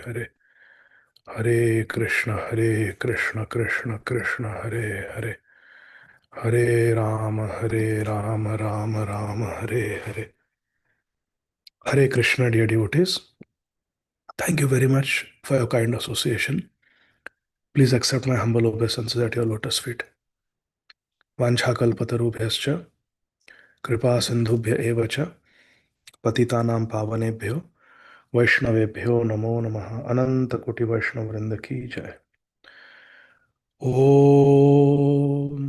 Hare. Hare Krishna Krishna Krishna Hare Hare. Hare Rama Rama Rama Hare Hare. Hare Krishna, dear devotees. Thank you very much for your kind association. Please accept my humble obeisances at your lotus feet. Vanchakalpatarubhyascha, कृपा सिंधुभ्य एव च पतितानां पावनेभ्यो वैष्णवेभ्यो नमो नमः। अनंत कोटि वैष्णव वृंद की जय। ओम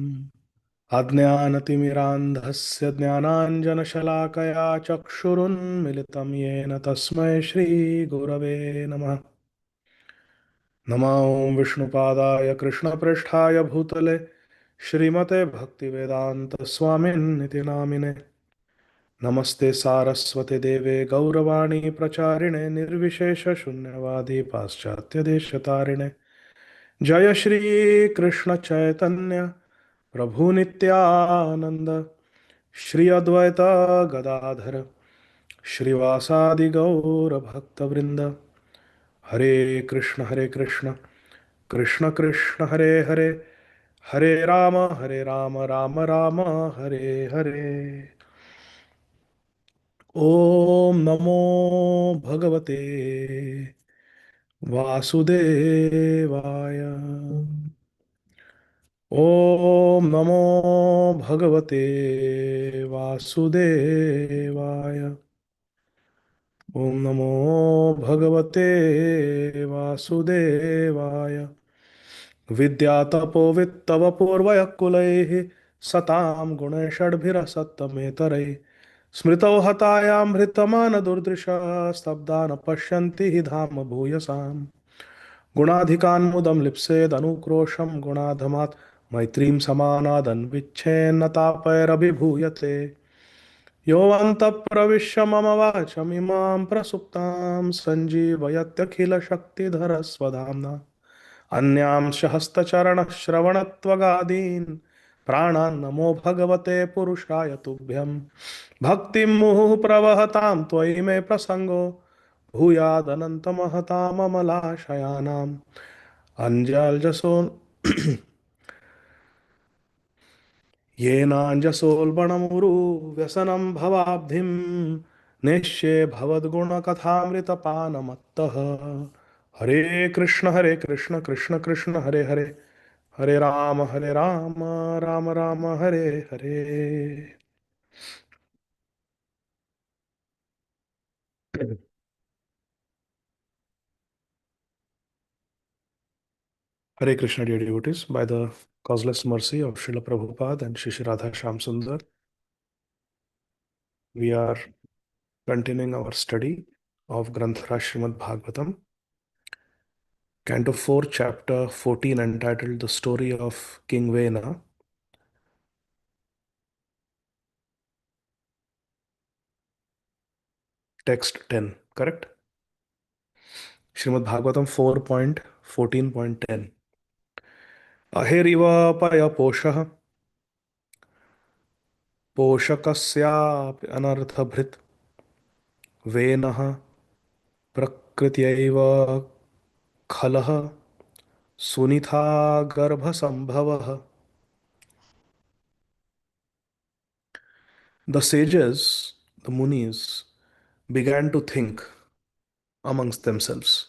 अज्ञानतिमिरान्धस्य ज्ञानाञ्जनशलाकया चक्षुरुन्मिलितं येन तस्मै श्रीगुरवे नमः। नमो विष्णुपादाय कृष्णप्रेष्ठाय भूतले श्रीमते भक्तिवेदान्तस्वामिन्निति नामिने। नमस्ते सारस्वते देवे गौरवाणी प्रचारिणे निर्विशेषशून्यवादी पाश्चात्यदेशतारिणे। जय श्री कृष्ण चैतन्य प्रभु नित्यानंद श्री अद्वैत गदाधर श्रीवासादि गौर भक्तवृंद। हरे कृष्ण कृष्ण कृष्ण हरे हरे, हरे राम राम राम हरे हरे। ओम नमो भगवते वासुदेवाय। ओम नमो भगवते वासुदेवाय। ओम नमो भगवते वासुदेवाय। विद्यातपो वित्तवपूर्वयः कुलैः सतां गुणैषड्भिरसत्तमेतरैः स्मृतौ हतायां हृतमानदुर्दृशा स्तब्धा न पश्यन्ति हि धाम भूयसाम्। गुणाधिकान् मुदं लिप्सेदनुक्रोशं गुणाधमात् मैत्रीं समानादन्विच्छेन्न तापैरभिभूयते। योऽन्तः प्रविश्य मम वाचमिमां प्रसुप्तां सञ्जीवयत्यखिलशक्तिधरस्वधाम्ना अन्यांश हस्तचरणश्रवणत्वगादीन् प्राणान् नमो भगवते पुरुषाय तुभ्यं। भक्तिं मुहुः प्रवहतां त्वयि मे प्रसङ्गो भूयादनन्तमहताममलाशयानाम् अञ्जाल्जसो येनाञ्जसोल्बणमुरु व्यसनं भवाब्धिं नेष्ये भवद्गुणकथामृतपानमत्तः। हरे कृष्ण कृष्ण कृष्ण हरे हरे, हरे Ram Ram Ram Hare Hare. Hare Krishna, dear devotees. By the causeless mercy of Srila Prabhupada and Shri Shri Radha Shyam Sundar, we are continuing our study of Granthara Srimad Bhagavatam, Canto 4, Chapter 14, entitled The Story of King Vena, text 10, correct? Srimad Bhagavatam 4.14.10. Aheriva paya poshah पोषकस्यापि अनर्थभृत् वेनः प्रकृत्यैव खलः Sunitha गर्भसम्भवः। The sages, the munis, began to think amongst themselves,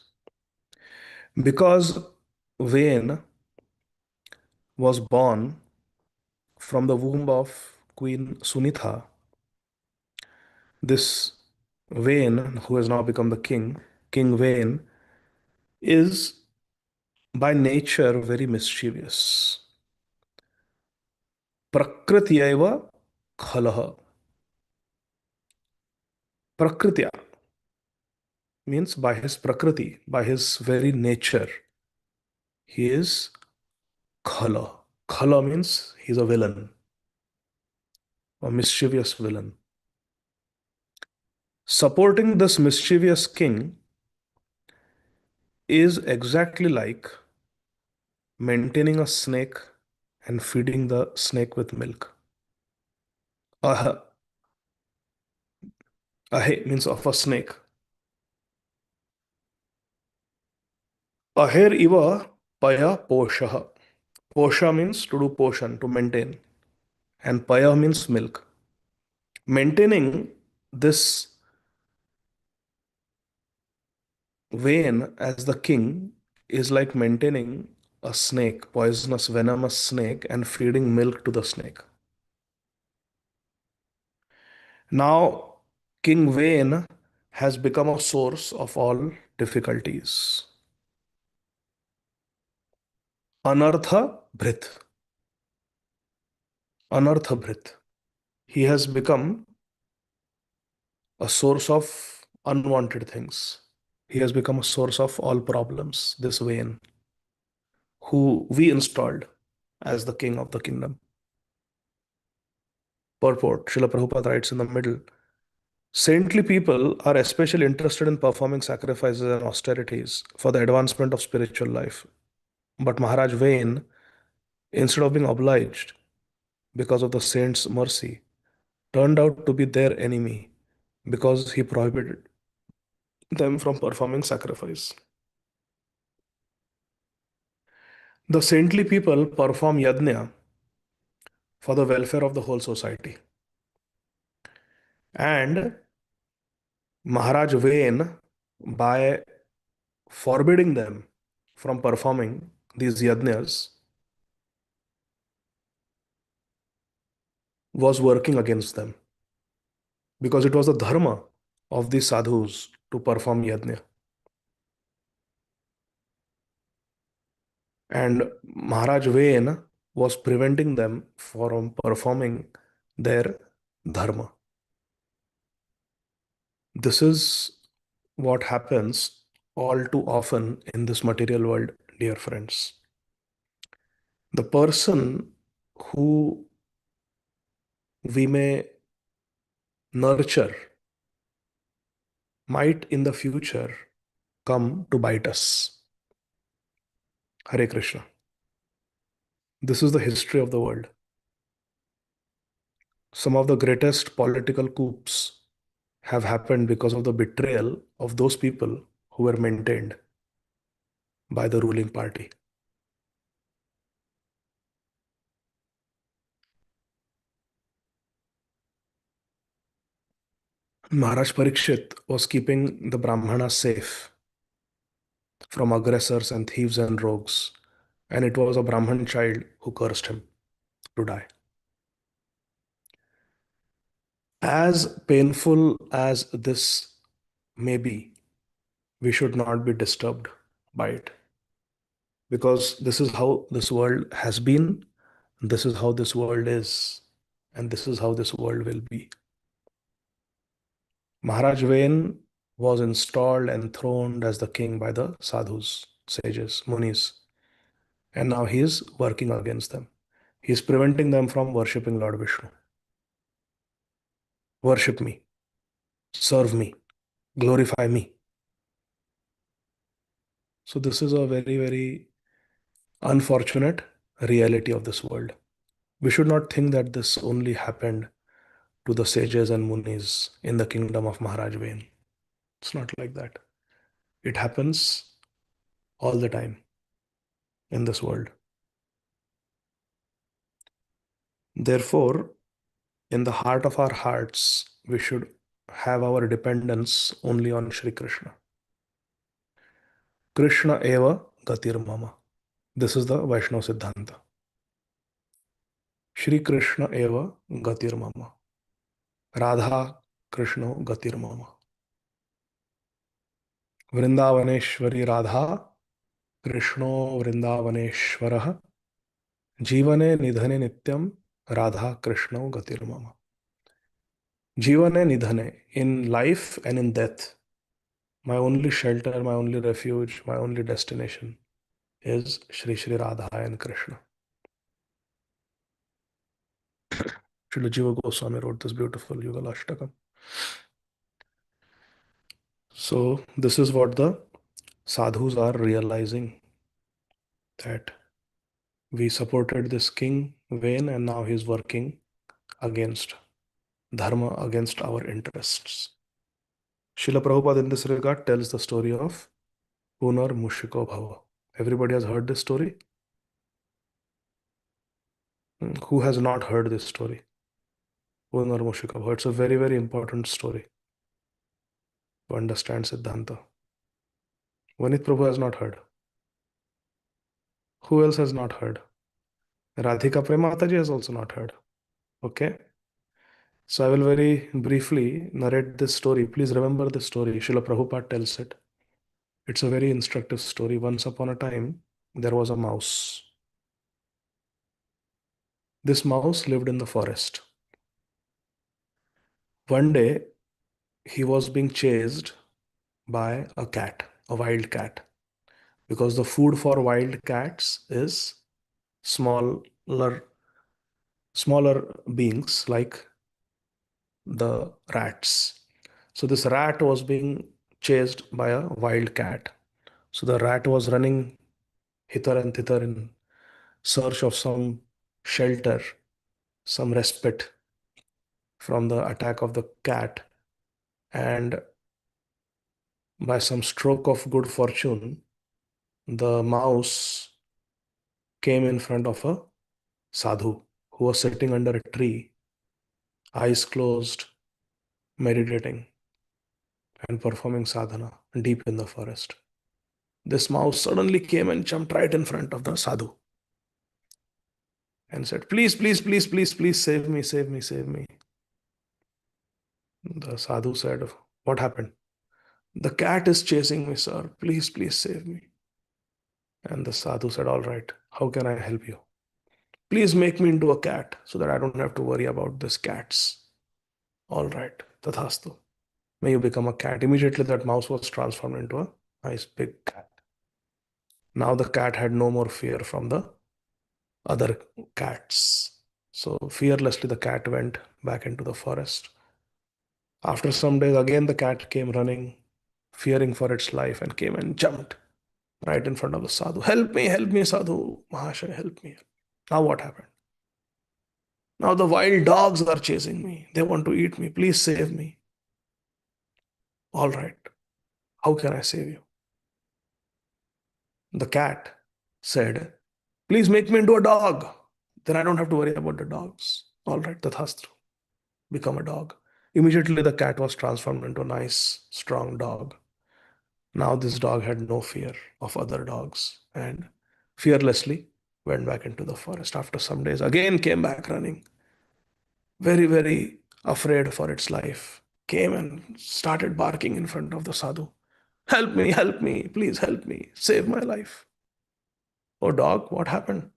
because Vain was born from the womb of Queen Sunitha. This Vain, who has now become the king, King Vain, is by nature very mischievous. Prakritiya khalaha. Prakritya means by his prakriti, by his very nature, he is khala. Khala means he's a villain, a mischievous villain. Supporting this mischievous king is exactly like maintaining a snake and feeding the snake with milk. Aha, ahe means of a snake. Aher iva paya poshaha. Posha means to do portion, to maintain, and paya means milk. Maintaining this vein as the king is like maintaining a snake, poisonous, venomous snake, and feeding milk to the snake. Now, King Vane has become a source of all difficulties. Anartha Bhrit. Anartha Bhrit. He has become a source of unwanted things. He has become a source of all problems, this Vane, who we installed as the king of the kingdom. Purport, Srila Prabhupada writes in the middle, saintly people are especially interested in performing sacrifices and austerities for the advancement of spiritual life. But Maharaj Vane, instead of being obliged because of the saint's mercy, turned out to be their enemy because he prohibited them from performing sacrifice. The saintly people perform yajna for the welfare of the whole society. And Maharaj Vane, by forbidding them from performing these yajnas, was working against them because it was the dharma of these sadhus to perform yajna. And Maharaj Vane was preventing them from performing their dharma. This is what happens all too often in this material world, dear friends. The person who we may nurture might in the future come to bite us. Hare Krishna. This is the history of the world. Some of the greatest political coups have happened because of the betrayal of those people who were maintained by the ruling party. Maharaj Parikshit was keeping the Brahmanas safe from aggressors and thieves and rogues, and it was a Brahman child who cursed him to die. As painful as this may be, we should not be disturbed by it because this is how this world has been, this is how this world is, and this is how this world will be. Maharaj Vane was installed and throned as the king by the sadhus, sages, munis, and now he is working against them. He is preventing them from worshipping Lord Vishnu. Worship me, serve me, glorify me. So, this is a very, very unfortunate reality of this world. We should not think that this only happened to the sages and munis in the kingdom of Maharaj Vane. It's not like that. It happens all the time in this world. Therefore, in the heart of our hearts, we should have our dependence only on Sri Krishna. Krishna eva gatir mama. This is the Vaishnava Siddhanta. Shri Krishna eva gatir mama. Radha Krishna gatir mama. Vrindavaneshwari Radha Krishno Vrindavaneshwaraha Jivane Nidhane Nityam Radha Krishna gatir mama. Jivane Nidhane, in life and in death, my only shelter, my only refuge, my only destination is Shri Shri Radha and Krishna. Srila Jiva Goswami wrote this beautiful Yugal Ashtakam. So, this is what the sadhus are realizing, that we supported this king Vane and now he's working against dharma, against our interests. Srila Prabhupada in this regard tells the story of Punar Mushiko Bhava. Everybody has heard this story? Who has not heard this story? Owner Mushikabha. It's a very, very important story to understand Siddhanta. Vanit Prabhu has not heard. Who else has not heard? Radhika Premataji has also not heard. Okay. So I will very briefly narrate this story. Please remember this story. Srila Prabhupada tells it. It's a very instructive story. Once upon a time, there was a mouse. This mouse lived in the forest. One day, he was being chased by a cat, a wild cat, because the food for wild cats is smaller, smaller beings like the rats. So this rat was being chased by a wild cat. So the rat was running hither and thither in search of some shelter, some respite from the attack of the cat. And by some stroke of good fortune, the mouse came in front of a sadhu who was sitting under a tree, eyes closed, meditating and performing sadhana deep in the forest. This mouse suddenly came and jumped right in front of the sadhu and said, "Please, please, please, please, please save me, save me, save me." The sadhu said, "What happened?" "The cat is chasing me, sir. Please, please save me." And the sadhu said, "All right, how can I help you? Please make me into a cat so that I don't have to worry about this cats." "All right, tathastu. May you become a cat." Immediately that mouse was transformed into a nice big cat. Now the cat had no more fear from the other cats. So fearlessly the cat went back into the forest. After some days, again the cat came running, fearing for its life, and came and jumped right in front of the sadhu. Help me, sadhu. Mahashay, help me." Now what happened? "Now the wild dogs are chasing me. They want to eat me. Please save me." "All right. How can I save you?" The cat said, "Please make me into a dog. Then I don't have to worry about the dogs." "All right, Tathastru. Become a dog." Immediately the cat was transformed into a nice, strong dog. Now this dog had no fear of other dogs and fearlessly went back into the forest. After some days, again came back running, very, very afraid for its life. Came and started barking in front of the sadhu. Help me, please help me, save my life." "Oh, dog, what happened?"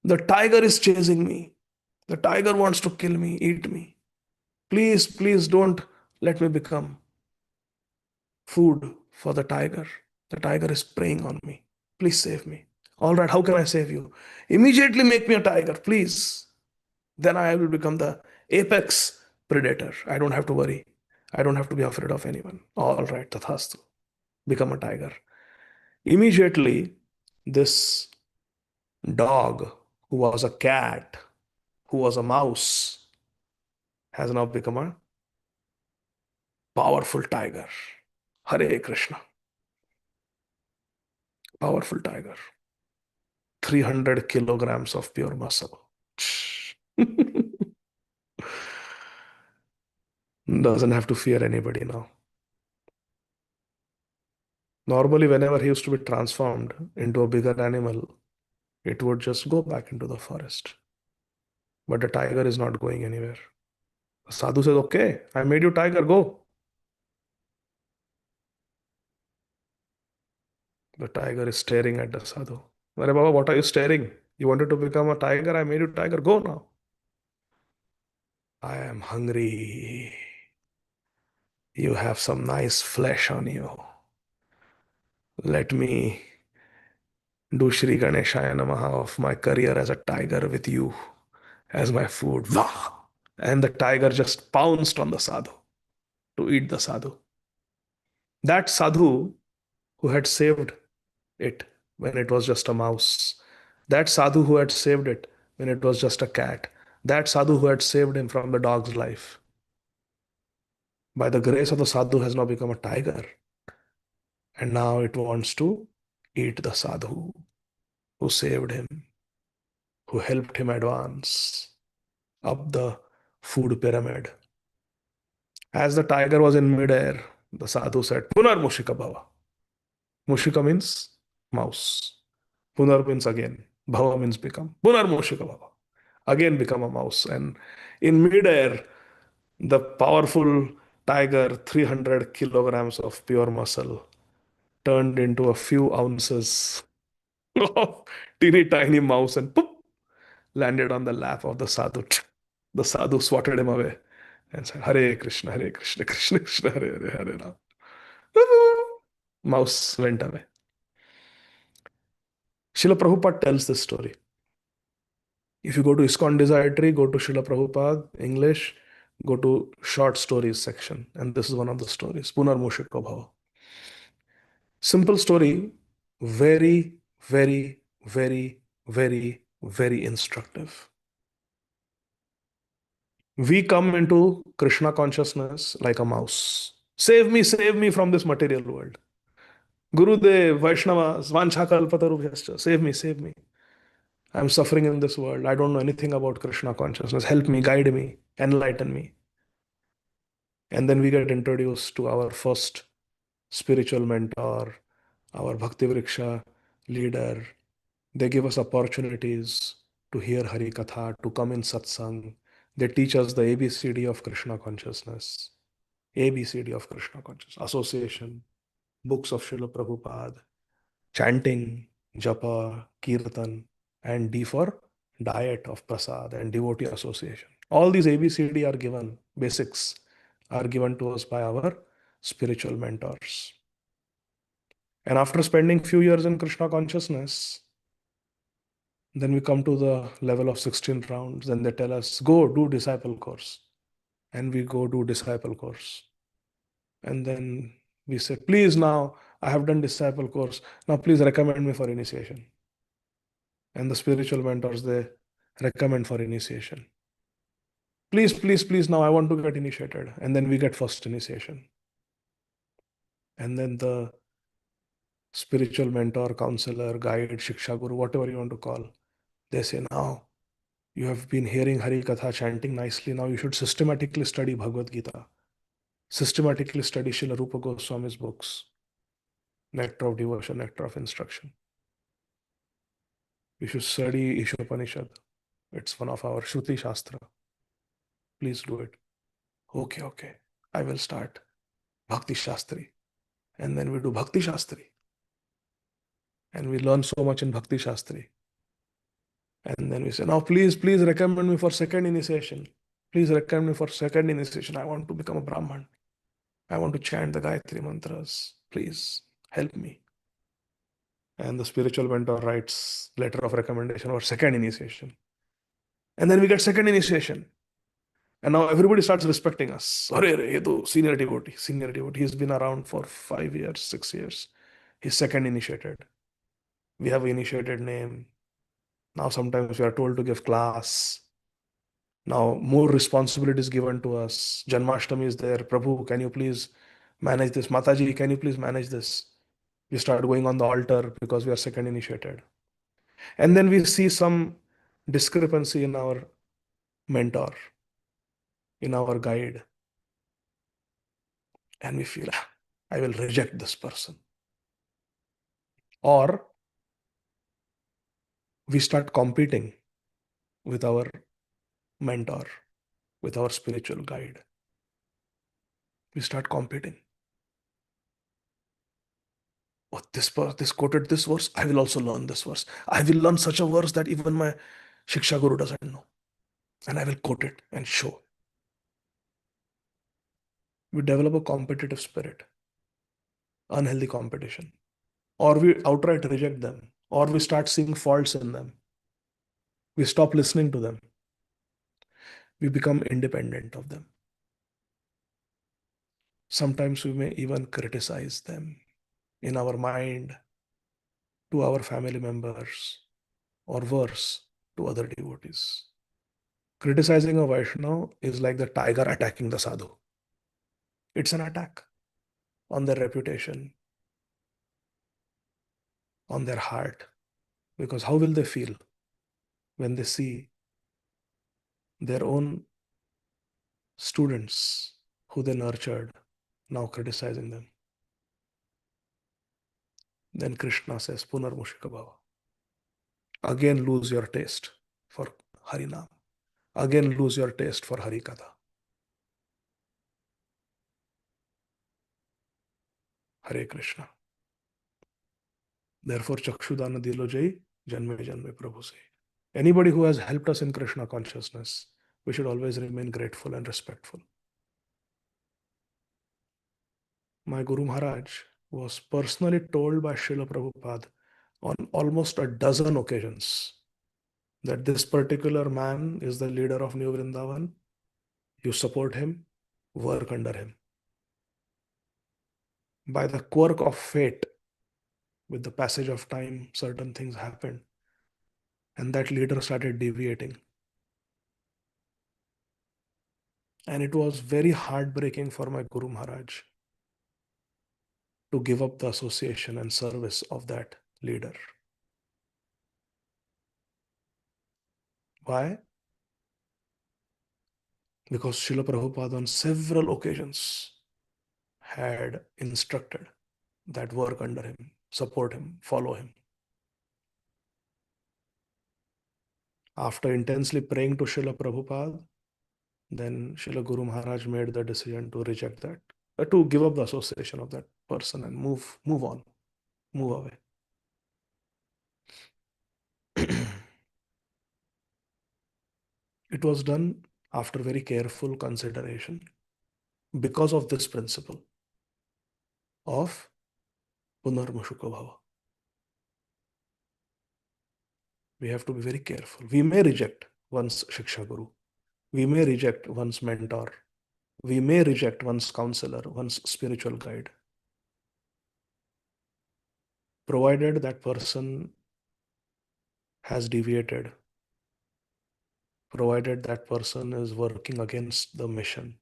"The tiger is chasing me. The tiger wants to kill me, eat me. Please, please don't let me become food for the tiger. The tiger is preying on me. Please save me." "All right, how can I save you?" "Immediately make me a tiger, please. Then I will become the apex predator. I don't have to worry. I don't have to be afraid of anyone." "All right, tathastu. Become a tiger." Immediately, this dog, who was a cat, who was a mouse, has now become a powerful tiger. Hare Krishna. Powerful tiger. 300 kilograms of pure muscle. Doesn't have to fear anybody now. Normally, whenever he used to be transformed into a bigger animal, it would just go back into the forest. But the tiger is not going anywhere. The sadhu says, "Okay, I made you tiger, go." The tiger is staring at the sadhu. "Arey Baba, what are you staring? You wanted to become a tiger, I made you tiger, go now." "I am hungry. You have some nice flesh on you. Let me do Shri Ganeshaya Namaha of my career as a tiger with you as my food." Wah! And the tiger just pounced on the sadhu to eat the sadhu. That sadhu who had saved it when it was just a mouse, that sadhu who had saved it when it was just a cat, that sadhu who had saved him from the dog's life, by the grace of the sadhu has now become a tiger. And now it wants to eat the sadhu who saved him, who helped him advance up the food pyramid. As the tiger was in midair, the sadhu said, Punar Mushika Bhava. Mushika means mouse. Punar means again. Bhava means become. Punar Mushika Bhava. Again become a mouse. And in midair, the powerful tiger, 300 kilograms of pure muscle, turned into a few ounces of teeny tiny mouse and poop, landed on the lap of the sadhu. The sadhu swatted him away and said, Hare Krishna, Hare Krishna, Krishna Krishna, Hare Hare, Hare Ram. Mouse went away. Srila Prabhupada tells this story. If you go to ISKCON Desire Tree, go to Srila Prabhupada, English, go to short stories section. And this is one of the stories. Punar Mushika Bhava. Simple story, very, very, very, very, very instructive. We come into Krishna consciousness like a mouse. Save me from this material world. Gurudev, Vaishnava, Svancha Kalpatarubhyascha, save me, save me. I'm suffering in this world. I don't know anything about Krishna consciousness. Help me, guide me, enlighten me. And then we get introduced to our first spiritual mentor, our Bhakti Vriksha leader. They give us opportunities to hear Hari Katha, to come in satsang. They teach us the ABCD of Krishna consciousness, ABCD of Krishna consciousness, association, books of Srila Prabhupada, chanting, japa, kirtan, and D for diet of prasad and devotee association. All these ABCD are given, basics are given to us by our spiritual mentors. And after spending few years in Krishna consciousness, then we come to the level of 16 rounds. Then they tell us, go do disciple course. And we go do disciple course. And then we say, please now, I have done disciple course. Now please recommend me for initiation. And the spiritual mentors, they recommend for initiation. Please, please, please, now I want to get initiated. And then we get first initiation. And then the spiritual mentor, counselor, guide, Shiksha Guru, whatever you want to call, they say, now you have been hearing Hari Katha chanting nicely. Now you should systematically study Bhagavad Gita, systematically study Srila Rupa Goswami's books, Nectar of Devotion, Nectar of Instruction. You should study Ishopanishad. It's one of our Shruti Shastra. Please do it. Okay, okay. I will start Bhakti Shastri. And then we do Bhakti Shastri. And we learn so much in Bhakti Shastri. And then we say, now please, please recommend me for second initiation. Please recommend me for second initiation. I want to become a Brahman. I want to chant the Gayatri mantras. Please help me. And the spiritual mentor writes letter of recommendation for second initiation. And then we get second initiation. And now everybody starts respecting us. Senior devotee, senior devotee. He's been around for 5 years, 6 years. He's second initiated. We have initiated name. Now sometimes we are told to give class. Now more responsibilities given to us. Janmashtami is there. Prabhu, can you please manage this? Mataji, can you please manage this? We start going on the altar because we are second initiated. And then we see some discrepancy in our mentor, in our guide. And we feel, I will reject this person. Or we start competing with our mentor, with our spiritual guide. We start competing. Oh, this quoted this verse, I will also learn this verse. I will learn such a verse that even my Shiksha Guru doesn't know. And I will quote it and show. We develop a competitive spirit, unhealthy competition. Or we outright reject them, or we start seeing faults in them. We stop listening to them. We become independent of them. Sometimes we may even criticize them in our mind to our family members, or worse, to other devotees. Criticizing a Vaishnava is like the tiger attacking the sadhu. It's an attack on their reputation, on their heart. Because how will they feel when they see their own students who they nurtured now criticizing them? Then Krishna says, Punarmushika Bhava. Again lose your taste for Harinam. Again lose your taste for Harikatha. Hare Krishna. Therefore, Chakshudana Dilo Jai, Janme Janme Prabhu say. Anybody who has helped us in Krishna consciousness, we should always remain grateful and respectful. My Guru Maharaj was personally told by Srila Prabhupada on almost a dozen occasions that this particular man is the leader of New Vrindavan. You support him, work under him. By the quirk of fate, with the passage of time, certain things happened, and that leader started deviating. And it was very heartbreaking for my Guru Maharaj to give up the association and service of that leader. Why? Because Srila Prabhupada on several occasions had instructed that work under him, support him, follow him. After intensely praying to Srila Prabhupada, then Srila Guru Maharaj made the decision to reject that, to give up the association of that person and move on, move away. It was done after very careful consideration because of this principle of Punarmushuka Bhava. We have to be very careful. We may reject one's Shiksha Guru. We may reject one's mentor. We may reject one's counselor, one's spiritual guide, provided that person has deviated, provided that person is working against the mission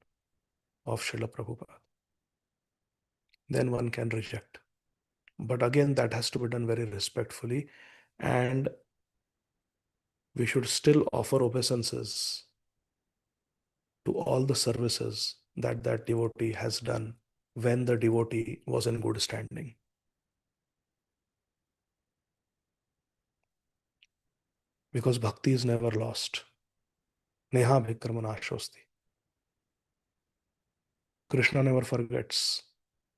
of Srila Prabhupada. Then one can reject. But again, that has to be done very respectfully, and we should still offer obeisances to all the services that that devotee has done when the devotee was in good standing. Because bhakti is never lost. Neha bhikramanashosti. Krishna never forgets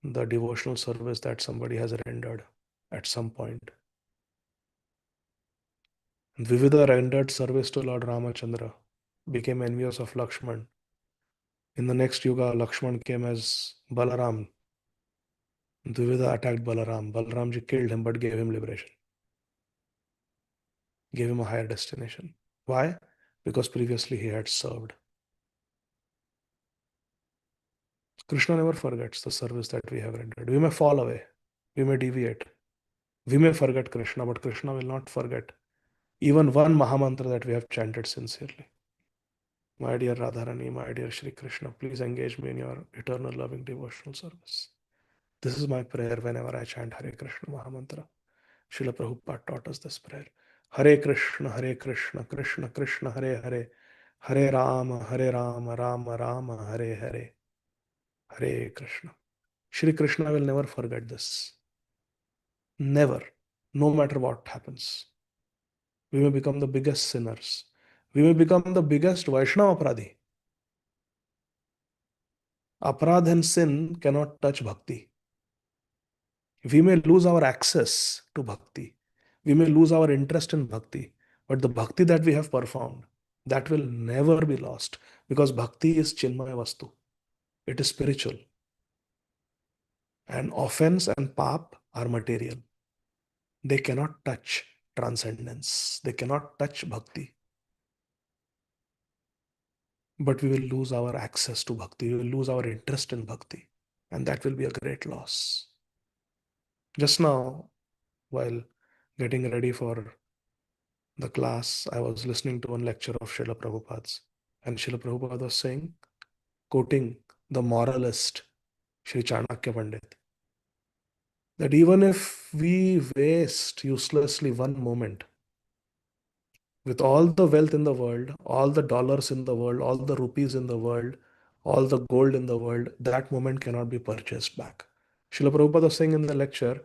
the devotional service that somebody has rendered at some point. Dvivida rendered service to Lord Ramachandra, became envious of Lakshman. In the next yuga, Lakshman came as Balaram. Dvivida attacked Balaram. Balaramji killed him but gave him liberation. Gave him a higher destination. Why? Because previously he had served. Krishna never forgets the service that we have rendered. We may fall away. We may deviate. We may forget Krishna, but Krishna will not forget even one Mahamantra that we have chanted sincerely. My dear Radharani, my dear Shri Krishna, please engage me in your eternal loving devotional service. This is my prayer whenever I chant Hare Krishna Mahamantra. Srila Prabhupada taught us this prayer. Hare Krishna, Krishna Krishna, Hare Hare, Hare Rama, Rama Rama, Hare Hare, Hare Krishna. Shri Krishna will never forget this. Never. No matter what happens. We may become the biggest sinners. We may become the biggest Vaishnava Apradhi. Aparadh and sin cannot touch bhakti. We may lose our access to bhakti. We may lose our interest in bhakti. But the bhakti that we have performed, that will never be lost. Because bhakti is Chinmaya Vastu. It is spiritual. And offense and pap are material. They cannot touch transcendence. They cannot touch bhakti. But we will lose our access to bhakti. We will lose our interest in bhakti. And that will be a great loss. Just now, while getting ready for the class, I was listening to one lecture of Srila Prabhupada's. And Srila Prabhupada was saying, quoting the moralist, Sri Chanakya Pandit, that even if we waste uselessly one moment, with all the wealth in the world, all the dollars in the world, all the rupees in the world, all the gold in the world, that moment cannot be purchased back. Srila Prabhupada was saying in the lecture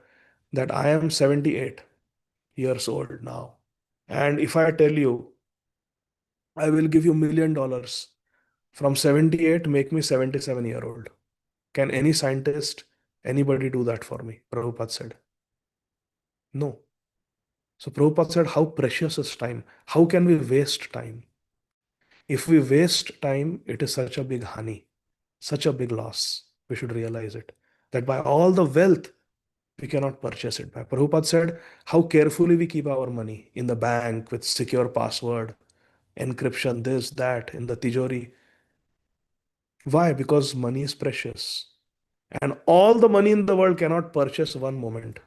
that I am 78 years old now. And if I tell you, I will give you $1 million from 78, make me 77-year old. Can any scientist, anybody do that for me? Prabhupada said, no. So Prabhupada said, how precious is time? How can we waste time? If we waste time, it is such a big honey, such a big loss. We should realize it. That by all the wealth, we cannot purchase it back. Prabhupada said, how carefully we keep our money in the bank with secure password, encryption, this, that, in the tijori. Why? Because money is precious. And all the money in the world cannot purchase one moment.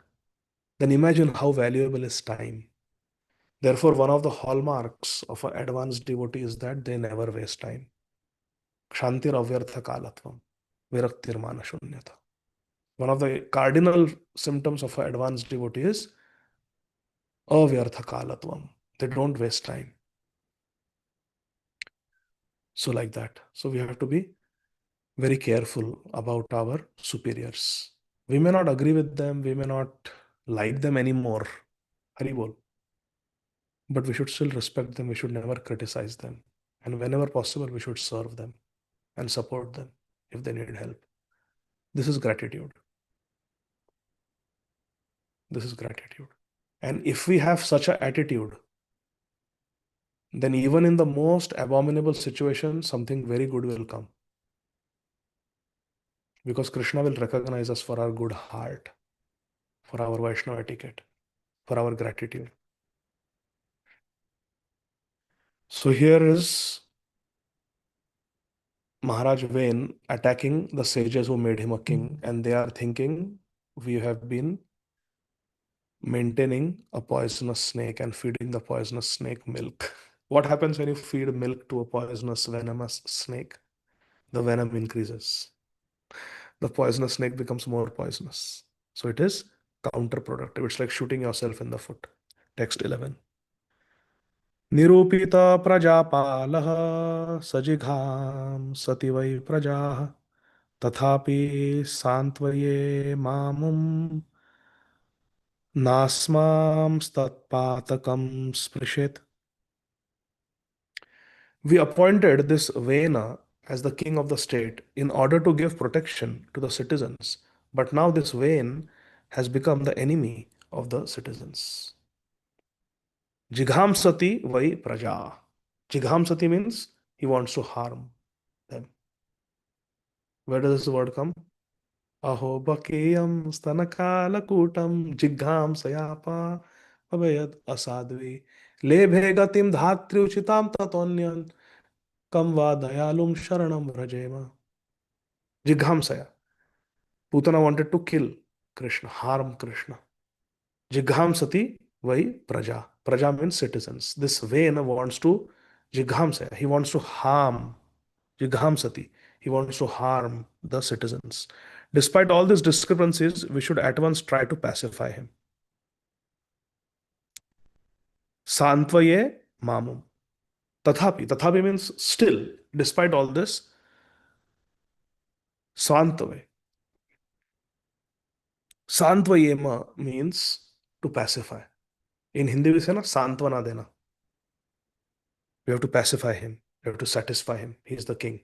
Then imagine how valuable is time. Therefore, one of the hallmarks of an advanced devotee is that they never waste time. Kshantir avyartha kalatvam, viraktirmana shunyata. One of the cardinal symptoms of an advanced devotee is avyartha kalatvam. They don't waste time. So, like that. So, we have to be very careful about our superiors. We may not agree with them, we may not like them anymore. Haribol. But we should still respect them, we should never criticize them. And whenever possible, we should serve them and support them if they need help. This is gratitude. This is gratitude. And if we have such an attitude, then even in the most abominable situation, something very good will come. Because Krishna will recognize us for our good heart, for our Vaishnava etiquette, for our gratitude. So here is Maharaj Vain attacking the sages who made him a king, and they are thinking we have been maintaining a poisonous snake and feeding the poisonous snake milk. What happens when you feed milk to a poisonous, venomous snake? The venom increases. The poisonous snake becomes more poisonous. So it is counterproductive. It's like shooting yourself in the foot. Text 11. निरूपित प्रजापालः सजिघां सति वै प्रजाः तथापि सान्त्वये मामुं नास्मांस्तत्पातकं स्पृशेत्. We appointed this Vena as the king of the state in order to give protection to the citizens. But now this Vain has become the enemy of the citizens. Jighamsati vai praja. Jighamsati means he wants to harm them. Where does this word come? Aho bakeyam stanakalakutam jighamsayapa abhayad asadvi lebhe gatim dhatri uchitam tatonyan kam va dayalum sharanam vrajema. Jighamsaya. Putana wanted to kill Krishna, harm Krishna. Jighamsati vai praja. Praja means citizens. This Vena wants to Jighamsaya. He wants to harm Jighamsati. He wants to harm the citizens. Despite all these discrepancies, we should at once try to pacify him. Santvaye mamum. Tathapi. Tathapi means still, despite all this, Santvaye. Santvayema means to pacify. In Hindi, we say na Santvana dena. We have to pacify him. We have to satisfy him. He is the king.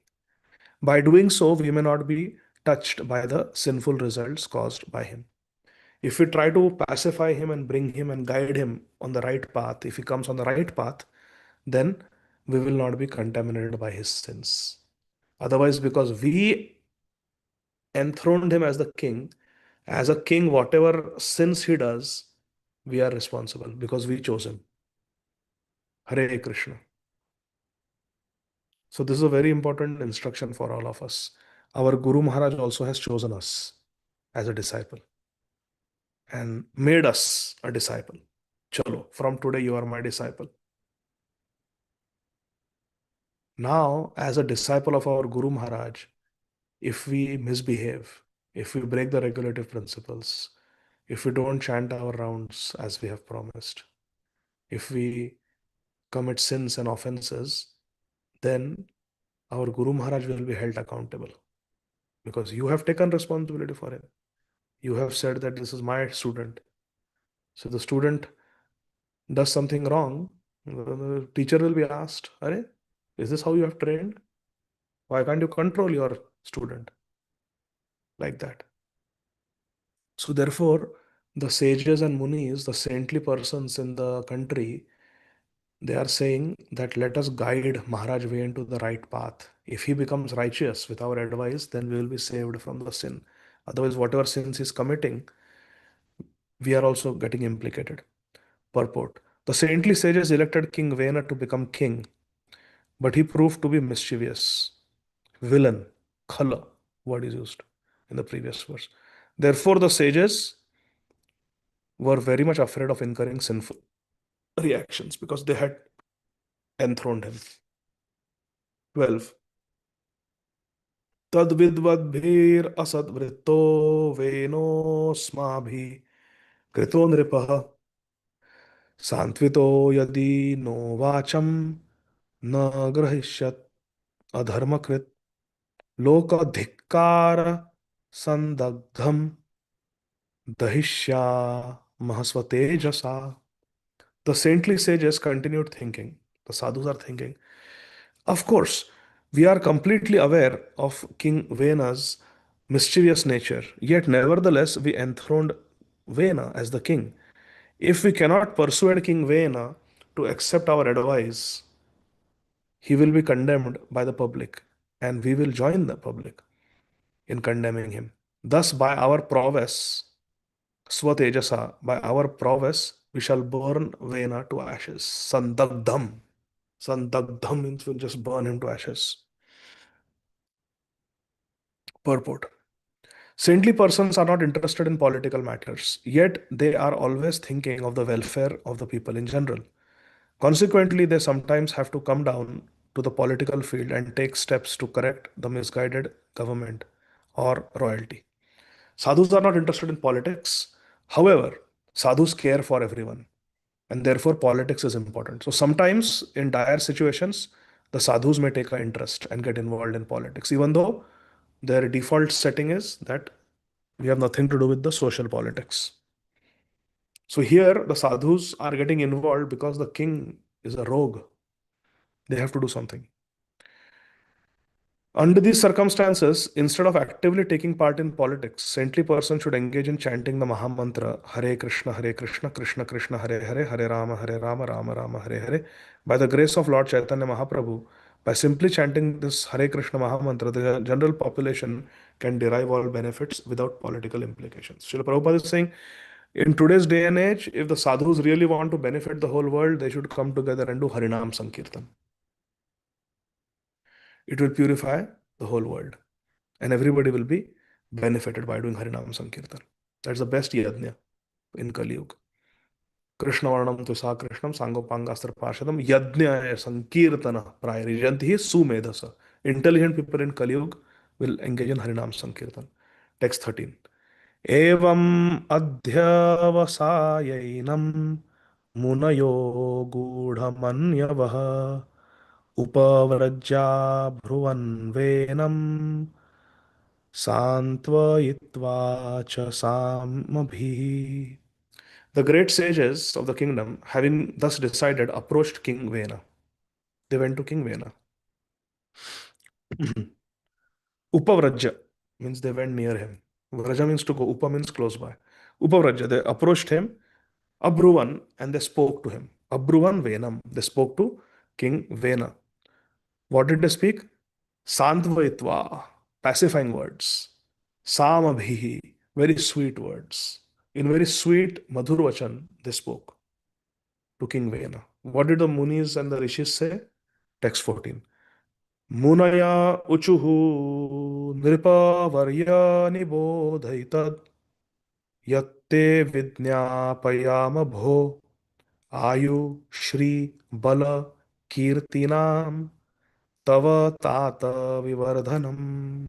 By doing so, we may not be touched by the sinful results caused by him. If we try to pacify him and bring him and guide him on the right path, if he comes on the right path, then we will not be contaminated by his sins. Otherwise, because we enthroned him as a king, whatever sins he does, we are responsible because we chose him. Hare Krishna. So this is a very important instruction for all of us. Our Guru Maharaj also has chosen us as a disciple and made us a disciple. Chalo, from today you are my disciple. Now, as a disciple of our Guru Maharaj, if we misbehave, if we break the regulative principles, if we don't chant our rounds as we have promised, if we commit sins and offenses, then our Guru Maharaj will be held accountable because you have taken responsibility for him. You have said that this is my student. So the student does something wrong, the teacher will be asked, Are, is this how you have trained? Why can't you control your student like that? So therefore, the sages and munis, the saintly persons in the country, they are saying that let us guide Maharaj way into the right path. If he becomes righteous with our advice, then we will be saved from the sin. Otherwise, whatever sins he's committing, we are also getting implicated. Purport. The saintly sages elected King Vena to become king, but he proved to be mischievous. Villain, khala, word is used in the previous verse. Therefore, the sages were very much afraid of incurring sinful reactions because they had enthroned him. 12. तद्विद्वद्भिर असद्वृत्तो वेनोस्माभिः कृतो नृपः सान्त्वितो यदि no वाचम न ग्रहिष्यत् अधर्मकृत लोकधिक्कार संदग्धम दहिष्यामः स्वतेजसा. The saintly sages continued thinking. The sadhus are thinking. Of course, we are completely aware of King Vena's mischievous nature, yet nevertheless we enthroned Vena as the king. If we cannot persuade King Vena to accept our advice, he will be condemned by the public, and we will join the public in condemning him. Thus, by our prowess, Swatejasa, by our prowess, we shall burn Vena to ashes. Sandagdham. Sandagdham means we'll just burn him to ashes. Purport. Saintly persons are not interested in political matters, yet they are always thinking of the welfare of the people in general. Consequently, they sometimes have to come down to the political field and take steps to correct the misguided government or royalty. Sadhus are not interested in politics. However, sadhus care for everyone, and therefore politics is important. So sometimes in dire situations, the sadhus may take an interest and get involved in politics, even though their default setting is that we have nothing to do with the social politics. So here the sadhus are getting involved because the king is a rogue. They have to do something. Under these circumstances, instead of actively taking part in politics, saintly person should engage in chanting the Maha Mantra Hare Krishna, Krishna Krishna, Hare Hare, Hare Rama, Rama Rama, Hare Hare. By the grace of Lord Chaitanya Mahaprabhu, by simply chanting this Hare Krishna Maha Mantra, the general population can derive all benefits without political implications. Srila Prabhupada is saying, in today's day and age, if the sadhus really want to benefit the whole world, they should come together and do Harinam Sankirtan. It will purify the whole world, and everybody will be benefited by doing Harinam Sankirtan. That's the best yajna in Kali Yuga. Krishna Varnam Tusa Krishnam Sangopangastra Parshadam Yajna Sankirtana Prayarijanti Sumedhasa. Intelligent people in Kali Yuga will engage in Harinam Sankirtan. Text 13. Evam adhyavasayainam munayo gudhamanyavaha उपव्रज्या भ्रुवन् वेनम् सांत्वयित्वा च सामभिः. The great sages of the kingdom, having thus decided, approached King Vena. They went to King Vena. Upavrajya means they went near him. Vraja means to go. Upa means close by. Upavrajya, they approached him. Abruvan, and they spoke to him. Abruvan Venam, they spoke to King Vena. What did they speak? Santvayitva, pacifying words. Samabhihi, very sweet words. In very sweet Madhur Vachan, they spoke to King Vena. What did the Munis and the Rishis say? Text 14. Munaya uchuhu nripa varya nibodhaitad yatte vidnyapayama bho ayu shri bala kirtinam tava tata vivardhanam.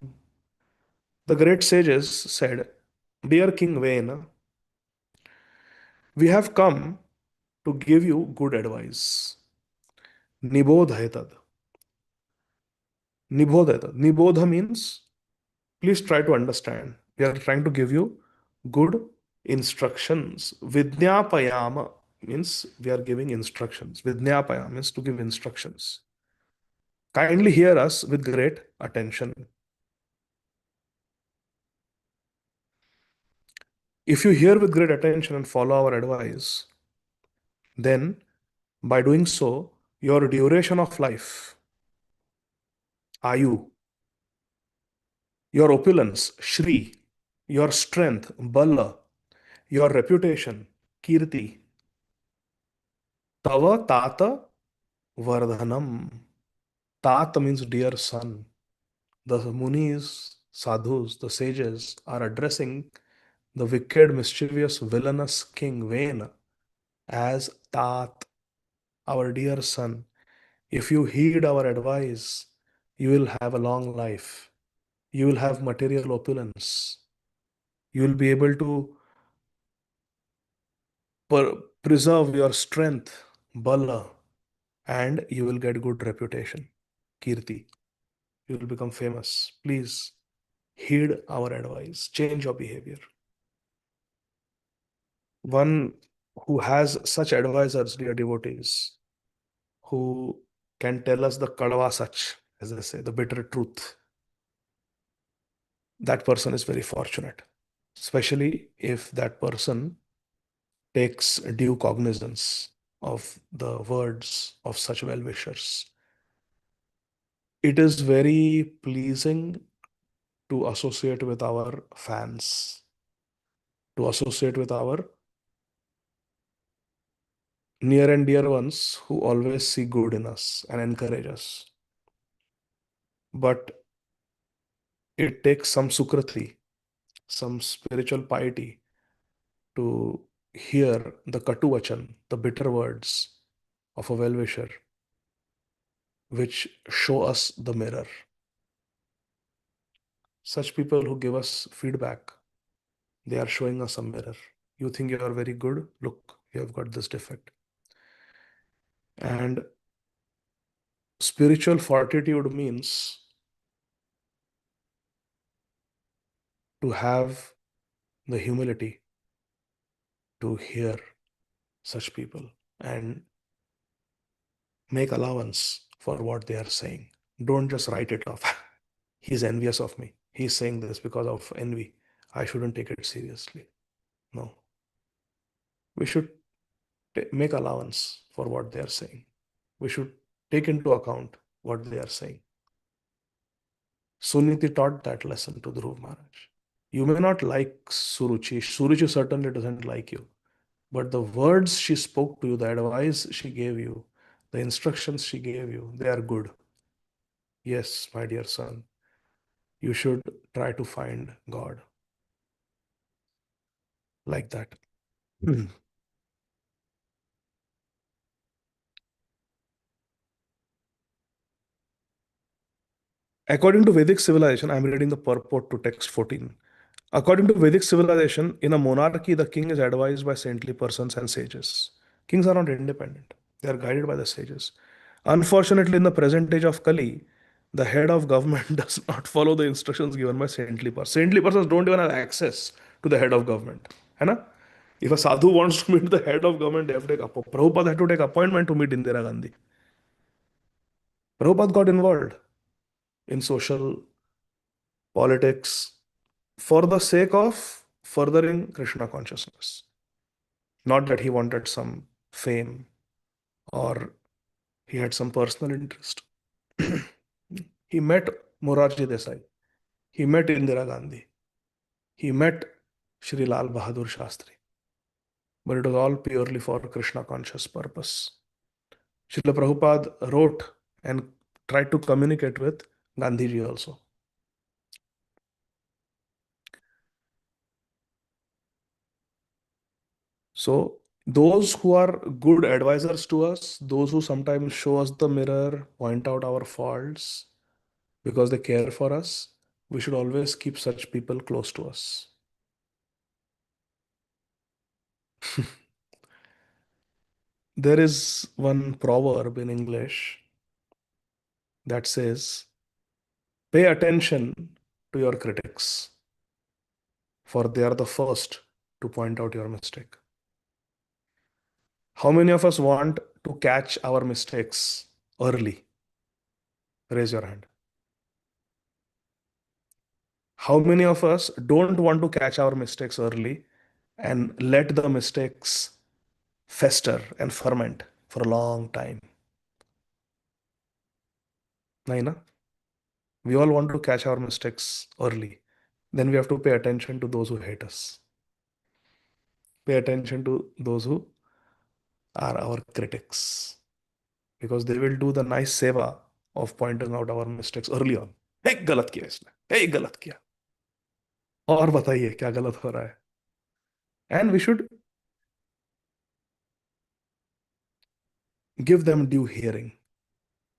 The great sages said, Dear King Vena, We have come to give you good advice. Nibodhayatad. Nibodhayatad. Nibodha means please try to understand. We are trying to give you good instructions. Vidnyapayama means we are giving instructions. Vidnyapayama means to give instructions. Kindly hear us with great attention. If you hear with great attention and follow our advice, then by doing so, your duration of life, Ayu, your opulence, Shri, your strength, Bala, your reputation, Kirti, Tava Tata Vardhanam. Tata means dear son. The Munis, Sadhus, the sages are addressing the wicked, mischievous, villainous king Vena as Tat, our dear son. If you heed our advice, you will have a long life. You will have material opulence. You will be able to preserve your strength, Bala, and you will get good reputation, Kirti. You will become famous. Please heed our advice. Change your behavior. One who has such advisors, dear devotees, who can tell us the kadwa sach, as they say, the bitter truth, that person is very fortunate, especially if that person takes due cognizance of the words of such well wishers. It is very pleasing to associate with our fans, to associate with our near and dear ones who always see good in us and encourage us. But it takes some sukrati, some spiritual piety to hear the katuvachan, the bitter words of a well-wisher, which show us the mirror. Such people who give us feedback, they are showing us a mirror. You think you are very good? Look, you have got this defect. And spiritual fortitude means to have the humility to hear such people and make allowance for what they are saying. Don't just write it off. He's envious of me. He's saying this because of envy. I shouldn't take it seriously. No. We should make allowance for what they are saying. We should take into account what they are saying. Suniti taught that lesson to Dhruv Maharaj. You may not like Suruchi. Suruchi certainly doesn't like you. But the words she spoke to you, the advice she gave you, the instructions she gave you, they are good. Yes, my dear son, you should try to find God like that. According to Vedic civilization, I'm reading the purport to text 14. According to Vedic civilization, in a monarchy, the king is advised by saintly persons and sages. Kings are not independent, they are guided by the sages. Unfortunately, in the present age of Kali, the head of government does not follow the instructions given by saintly persons. Saintly persons don't even have access to the head of government. है ना? If a sadhu wants to meet the head of government, they have to take Prabhupada had to take appointment to meet Indira Gandhi. Prabhupada got involved in social politics for the sake of furthering Krishna consciousness. Not that he wanted some fame or he had some personal interest. He met Morarji Desai. He met Indira Gandhi. He met Shri Lal Bahadur Shastri. But it was all purely for Krishna conscious purpose. Srila Prabhupada wrote and tried to communicate with Gandhiji also. So those who are good advisors to us, those who sometimes show us the mirror, point out our faults because they care for us, we should always keep such people close to us. There is one proverb in English that says, pay attention to your critics, for they are the first to point out your mistake. How many of us want to catch our mistakes early? Raise your hand. How many of us don't want to catch our mistakes early and let the mistakes fester and ferment for a long time? Naina? We all want to catch our mistakes early. Then we have to pay attention to those who hate us. Pay attention to those who are our critics. Because they will do the nice seva of pointing out our mistakes early on. Hey, गलत किया इसने. Hey, गलत किया. और बताइए क्या गलत हो रहा है. And we should give them due hearing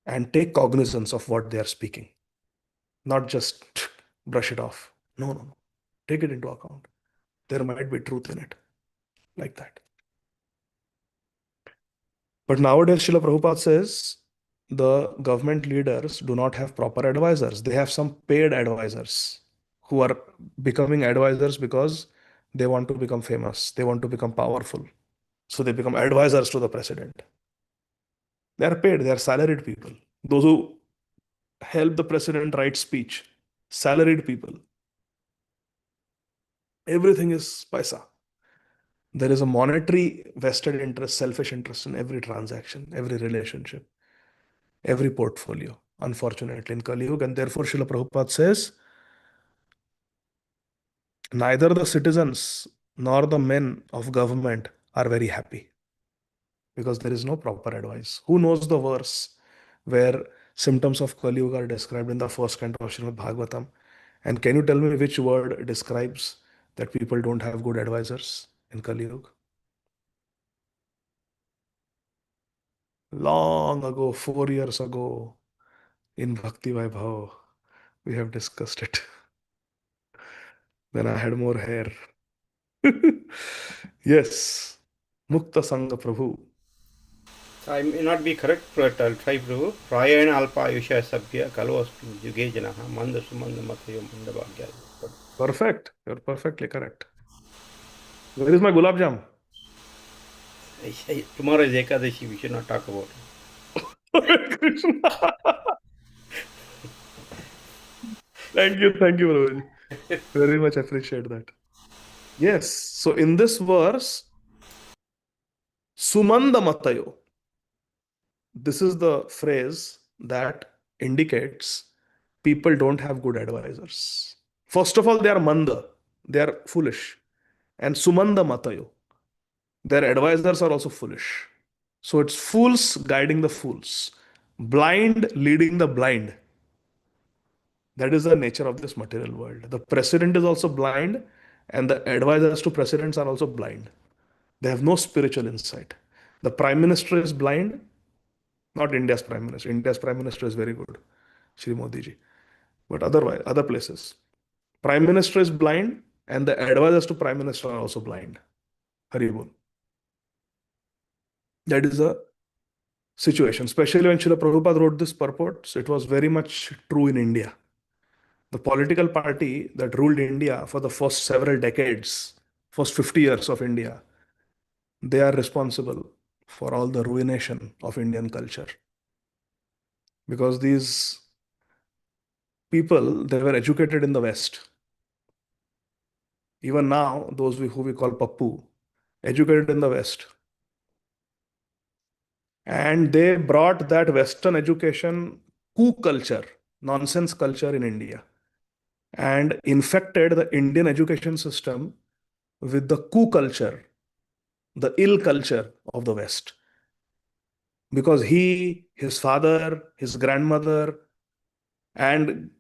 and take cognizance of what they are speaking. Not just brush it off. No, no, no. Take it into account. There might be truth in it. Like that. But nowadays, Srila Prabhupada says the government leaders do not have proper advisors. They have some paid advisors who are becoming advisors because they want to become famous. They want to become powerful. So they become advisors to the president. They are paid. They are salaried people. Those who help the president write speech, salaried people. Everything is paisa. There is a monetary vested interest, selfish interest in every transaction, every relationship, every portfolio, unfortunately, in Kali Yuga. And therefore, Srila Prabhupada says, neither the citizens nor the men of government are very happy because there is no proper advice. Who knows the verse where symptoms of Kali Yuga are described in the first canto of Srimad Bhagavatam? And can you tell me which word describes that people don't have good advisors in Kali Yuga? Long ago, 4 years ago, in Bhakti Vaibhava, we have discussed it. Then I had more hair. Yes, Mukta Sangha Prabhu. I may not be correct, but I'll try, Prabhu. Prayana alpa ayusha sabhya kalovasmi yuge janaha manda sumanda matayo manda bhagya. Perfect. You're perfectly correct. Where is my gulab jam? Tomorrow is Ekadashi, we should not talk about it. Hare Krishna. Thank you, Prabhuji. Very much appreciate that. Yes. So in this verse, Sumanda Matayo, this is the phrase that indicates people don't have good advisors. First of all, they are manda, they are foolish. And Sumanda Matayo, their advisors are also foolish. So it's fools guiding the fools, blind leading the blind. That is the nature of this material world. The president is also blind, and the advisors to presidents are also blind. They have no spiritual insight. The prime minister is blind, not India's prime minister. India's prime minister is very good, Shri Modi ji. But otherwise, other places, prime minister is blind, and the advisors to prime minister are also blind. Haribol. That is a situation, especially when Srila Prabhupada wrote this purport. It was very much true in India. The political party that ruled India for the first several decades, first 50 years of India, they are responsible for all the ruination of Indian culture. Because these people, they were educated in the West. Even now, those who we call Pappu, educated in the West. And they brought that Western education, coup culture, nonsense culture in India, and infected the Indian education system with the coup culture, the ill culture of the West. Because he, his father, his grandmother, and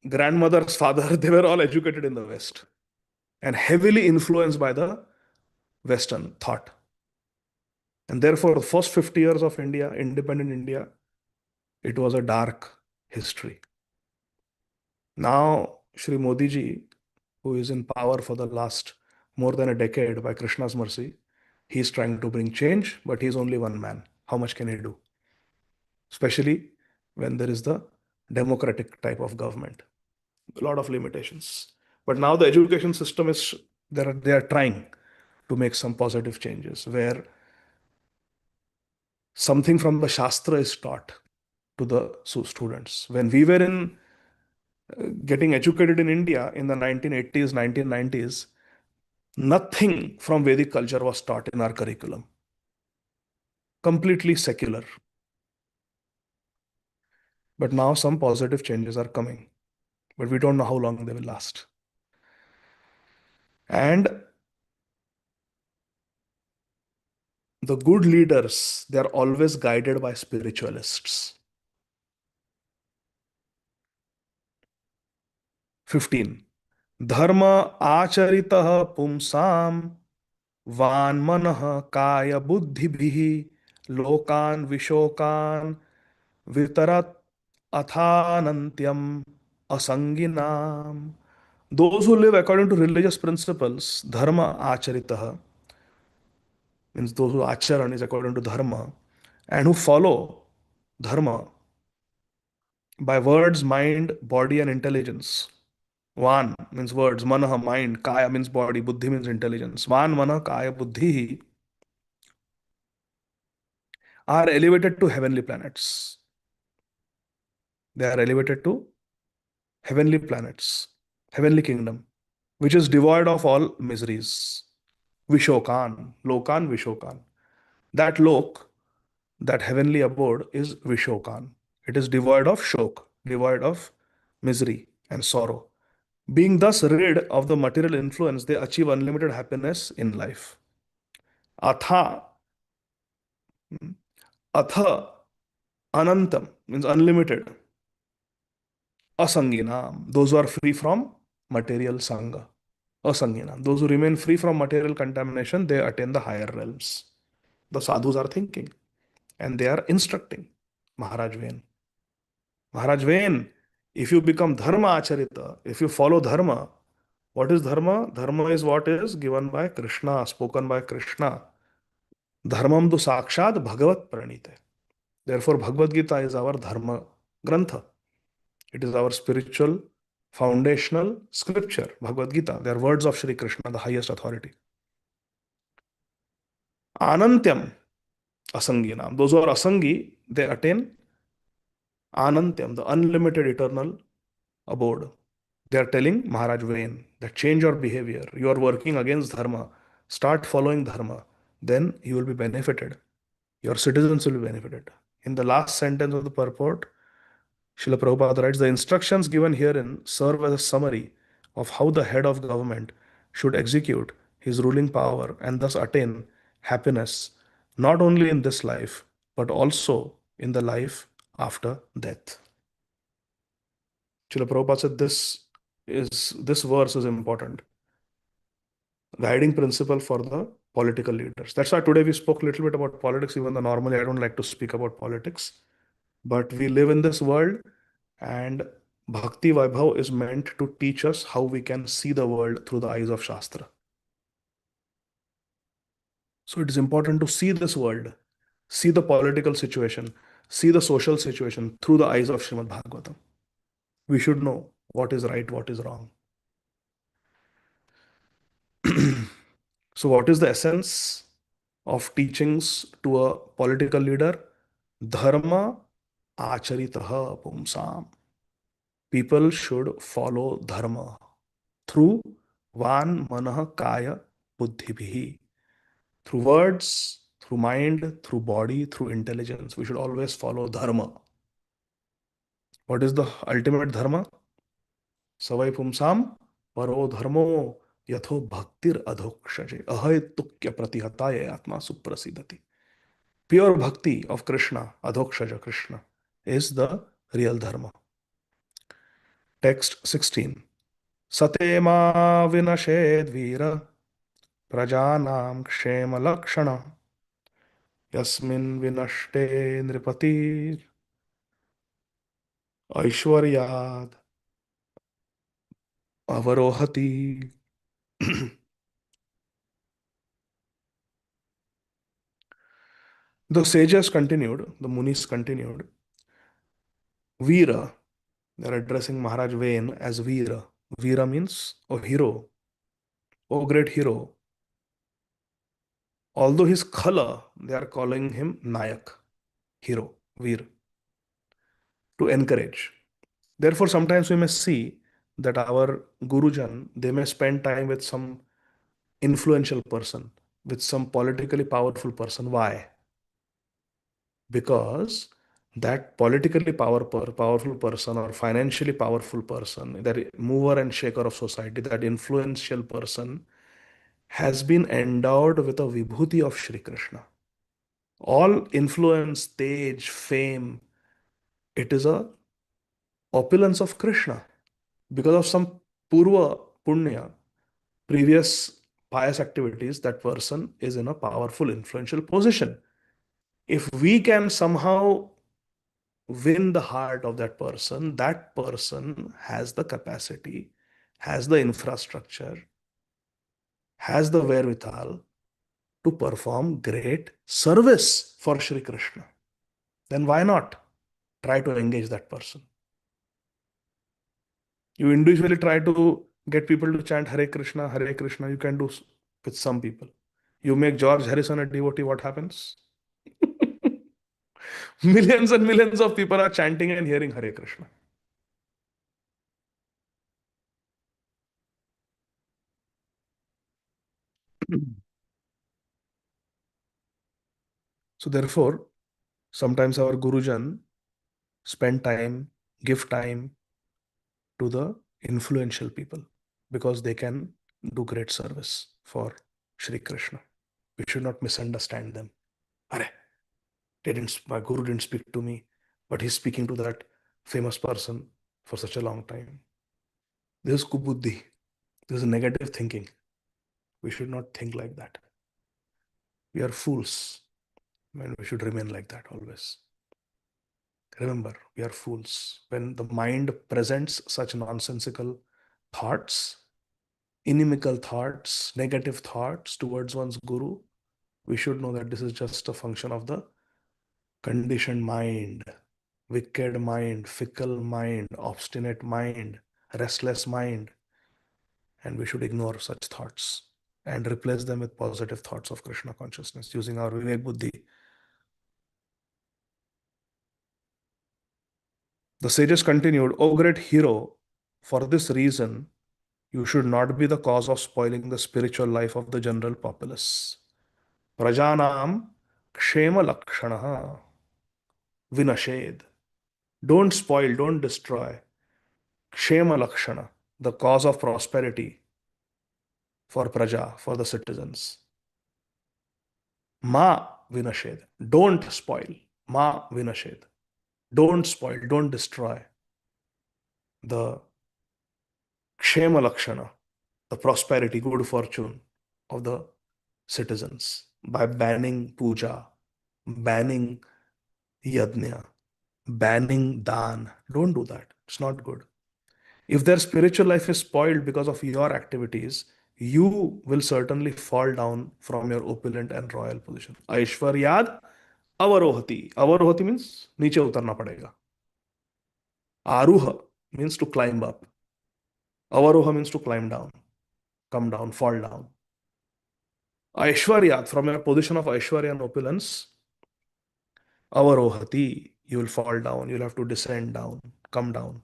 grandmother's father, they were all educated in the West and heavily influenced by the Western thought. And therefore, the first 50 years of India, independent India, it was a dark history. Now, Shri Modi ji, who is in power for the last more than a decade by Krishna's mercy, He's trying to bring change, but he's only one man. How much can he do? Especially when there is the democratic type of government. A lot of limitations. But now the education system is, they are trying to make some positive changes where something from the Shastra is taught to the students. When we were in getting educated in India in the 1980s, 1990s, nothing from Vedic culture was taught in our curriculum. Completely secular. But now some positive changes are coming, but we don't know how long they will last. And the good leaders, they are always guided by spiritualists. 15. Dharma acharitah pumsam वान्मनः काय बुद्धिभिः लोकान् विशोकान् वितरत् अथानन्त्यम् asanginam. Those who live according to religious principles, dharma acharitah, means those who acharan is according to dharma, and who follow dharma by words, mind, body, and intelligence. Van means words, manaha mind, kaya means body, buddhi means intelligence. Van mana kaya buddhi are elevated to heavenly planets. They are elevated to heavenly planets, heavenly kingdom, which is devoid of all miseries. Vishokan, Lokan, Vishokan. That lok, that heavenly abode is Vishokan. It is devoid of shok, devoid of misery and sorrow. Being thus rid of the material influence, they achieve unlimited happiness in life. Atha, atha, anantam means unlimited. Asanginam, those who are free from material sangha. Asanginam, those who remain free from material contamination, they attain the higher realms. The sadhus are thinking and they are instructing. Maharaj Vain. Maharaj Vain, if you become dharma acharita, if you follow dharma, what is dharma? Dharma is what is given by Krishna, spoken by Krishna. Dharmam tu sakshat bhagavat pranite. Therefore, Bhagavad Gita is our dharma grantha. It is our spiritual foundational scripture, Bhagavad Gita. They are words of Shri Krishna, the highest authority. Anantyam, asanginam. Those who are asangi, they attain anantyam, the unlimited eternal abode. They are telling Maharaj Vain that change your behavior. You are working against dharma. Start following dharma. Then you will be benefited. Your citizens will be benefited. In the last sentence of the purport, Srila Prabhupada writes, the instructions given herein serve as a summary of how the head of government should execute his ruling power and thus attain happiness not only in this life but also in the life after death. Srila Prabhupada said this verse is important. Guiding principle for the political leaders. That's why today we spoke a little bit about politics, even though normally I don't like to speak about politics. But we live in this world, and Bhakti Vaibhava is meant to teach us how we can see the world through the eyes of Shastra. So it is important to see this world, see the political situation, see the social situation through the eyes of Srimad Bhagavatam. We should know what is right, what is wrong. So, what is the essence of teachings to a political leader? Dharma acharitaha pumsam. People should follow dharma through van manah kaya buddhibhihi. Through words, through mind, through body, through intelligence. We should always follow dharma. What is the ultimate dharma? Savai pumsam paro dharmo yatho bhaktir adhokshaje ahaitukya pratihataya atma suprasidati. Pure bhakti of Krishna, adhokshaja Krishna, is the real dharma. Text 16. Satema vinashed vira prajanam kshema lakshana yasmin vinashte nripati aishwaryad avarohati. The sages continued, the munis continued, Veera, they're addressing Maharaj Vain as Veera. Veera means a hero, oh great hero. Although his khala, they are calling him Nayak, hero, Veer, to encourage. Therefore, sometimes we may see that our Gurujan, they may spend time with some influential person, with some politically powerful person. Why? Because that politically powerful person or financially powerful person, that mover and shaker of society, that influential person has been endowed with a vibhuti of Shri Krishna. All influence, stage, fame, it is a opulence of Krishna because of some purva punya, previous pious activities. That person is in a powerful, influential position. If we can somehow win the heart of that person has the capacity, has the infrastructure, has the wherewithal to perform great service for Sri Krishna. Then why not try to engage that person? You individually try to get people to chant Hare Krishna, you can do with some people. You make George Harrison a devotee, what happens? Millions and millions of people are chanting and hearing Hare Krishna. So therefore, sometimes our Gurujan spend time, give time to the influential people because they can do great service for Sri Krishna. We should not misunderstand them. Are, my Guru didn't speak to me, but he's speaking to that famous person for such a long time. This is kubuddhi. This is negative thinking. We should not think like that. We are fools, and we should remain like that always. Remember, we are fools. When the mind presents such nonsensical thoughts, inimical thoughts, negative thoughts towards one's guru, we should know that this is just a function of the conditioned mind, wicked mind, fickle mind, obstinate mind, restless mind. And we should ignore such thoughts and replace them with positive thoughts of Krishna consciousness using our Vivek Buddhi. The sages continued, O great hero, for this reason, you should not be the cause of spoiling the spiritual life of the general populace. Prajanam kshema lakshanaha vinashed. Don't spoil, don't destroy. Kshema lakshana, the cause of prosperity for praja, for the citizens. Ma vinashed. Don't spoil. Ma vinashed. Don't spoil, don't destroy the kshema lakshana, the prosperity, good fortune of the citizens by banning puja, banning yajna, banning dan. Don't do that. It's not good. If their spiritual life is spoiled because of your activities, you will certainly fall down from your opulent and royal position. Aishwaryad avarohati. Avarohati means नीचे उतरना पड़ेगा. Aruha means to climb up. Avaroha means to climb down, come down, fall down. Aishwaryat, from your position of Aishwarya and opulence, avarohati, you will fall down, you'll have to descend down, come down.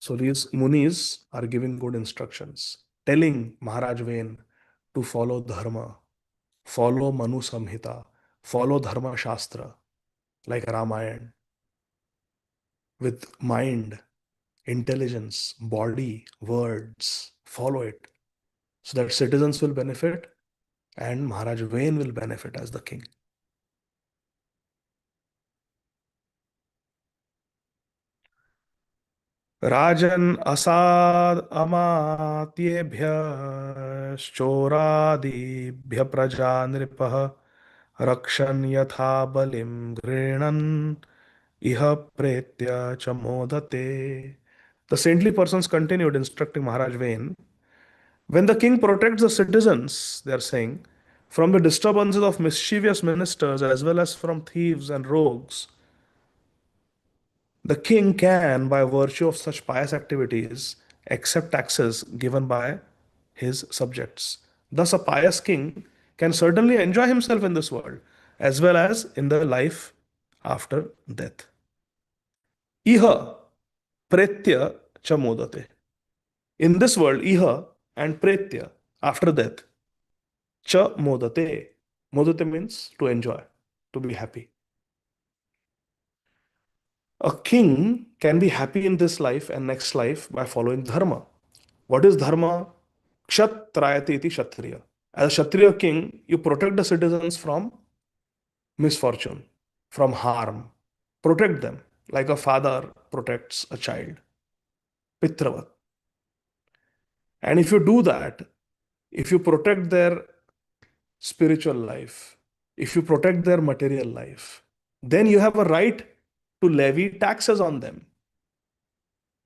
So these munis are giving good instructions, telling Maharaj Vain to follow dharma, follow Manu Samhita, follow Dharma Shastra, like Ramayana, with mind, intelligence, body, words, follow it, so that citizens will benefit and Maharaj Vain will benefit as the king. राजन् असाद अमात्येभ्यश्चोरादिभ्य प्रजा नृपः रक्षन् यथा बलिं गृह्णन् इह प्रेत्य च मोदते. The saintly persons continued instructing Maharaj Vain When the king protects the citizens, they are saying, from the disturbances of mischievous ministers as well as from thieves and rogues, the king can, by virtue of such pious activities, accept taxes given by his subjects. Thus, a pious king can certainly enjoy himself in this world as well as in the life after death. Iha pretya cha modate. In this world, iha and pretya, after death, cha modate. Modate means to enjoy, to be happy. A king can be happy in this life and next life by following dharma. What is dharma? Kshatrayati iti kshatriya. As a kshatriya king, you protect the citizens from misfortune, from harm. Protect them like a father protects a child. Pitravat. And if you do that, if you protect their spiritual life, if you protect their material life, then you have a right to levy taxes on them.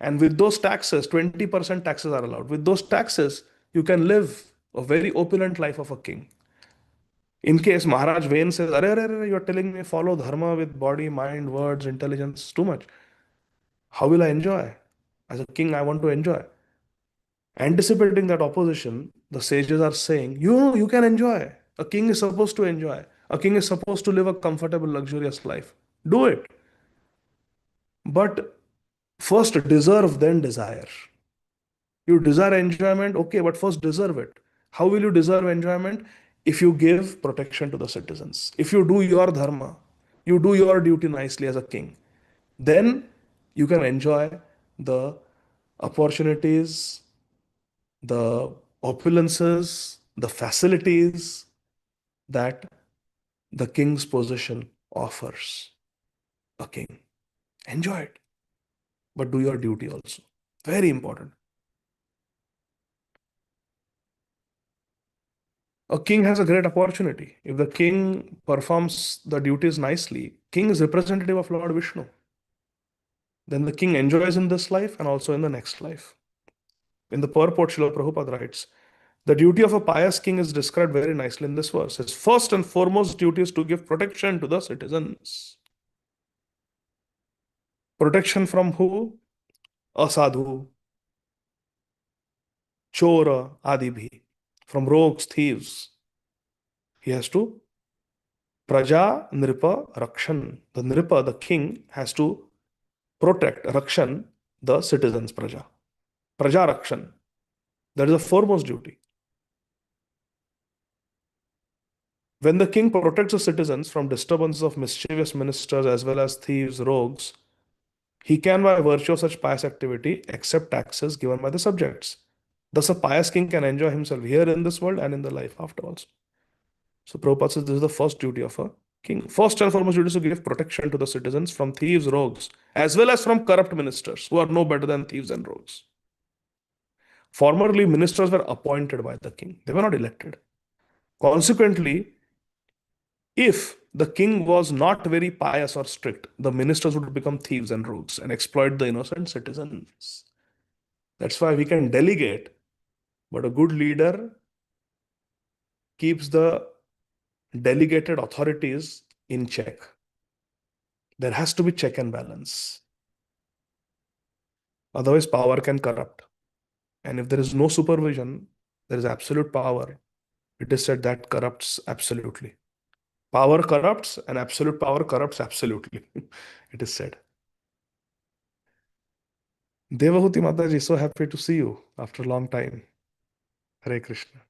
And with those taxes, 20% taxes are allowed. With those taxes, you can live a very opulent life of a king. In case Maharaj Vain says, Arre, you're telling me follow dharma with body, mind, words, intelligence, too much. How will I enjoy? As a king, I want to enjoy. Anticipating that opposition, the sages are saying, you can enjoy. A king is supposed to enjoy. A king is supposed to live a comfortable, luxurious life. Do it. But first deserve, then desire. You desire enjoyment, okay, but first deserve it. How will you deserve enjoyment? If you give protection to the citizens, if you do your dharma, you do your duty nicely as a king, then you can enjoy the opportunities, the opulences, the facilities that the king's position offers a king. Enjoy it, but do your duty also. Very important. A king has a great opportunity. If the king performs the duties nicely, king is representative of Lord Vishnu. Then the king enjoys in this life and also in the next life. In the purport, Srila Prabhupada writes, the duty of a pious king is described very nicely in this verse. His first and foremost duty is to give protection to the citizens. Protection from who? Asadhu, chora, adibhi. From rogues, thieves. He has to praja, nripa, rakshan. The nripa, the king, has to protect, rakshan, the citizens, praja. Praja rakshan. That is the foremost duty. When the king protects the citizens from disturbances of mischievous ministers as well as thieves, rogues, he can, by virtue of such pious activity, accept taxes given by the subjects. Thus, a pious king can enjoy himself here in this world and in the life after also. So, Prabhupada says this is the first duty of a king. First and foremost duty is to give protection to the citizens from thieves, rogues, as well as from corrupt ministers who are no better than thieves and rogues. Formerly, ministers were appointed by the king, they were not elected. Consequently, if the king was not very pious or strict, the ministers would become thieves and rogues and exploit the innocent citizens. That's why we can delegate, but a good leader keeps the delegated authorities in check. There has to be check and balance. Otherwise, power can corrupt. And if there is no supervision, there is absolute power. It is said that corrupts absolutely. Power corrupts and absolute power corrupts absolutely. It is said. Devahuti Mataji, so happy to see you after a long time. Hare Krishna.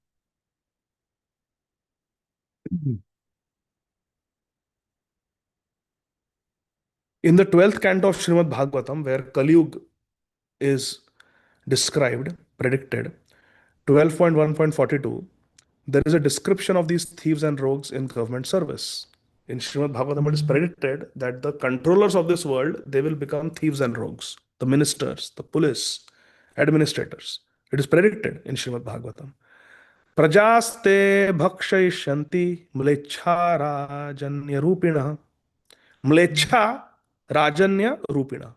In the 12th canto of Srimad Bhagavatam, where Kali Yuga is described, predicted, 12.1.42, there is a description of these thieves and rogues in government service. In Srimad Bhagavatam, it is predicted that the controllers of this world, they will become thieves and rogues, the ministers, the police, administrators. It is predicted in Srimad Bhagavatam. Prajaste bhakshayishanti mlecha rajanya rupina. Mlecha rajanya rupina.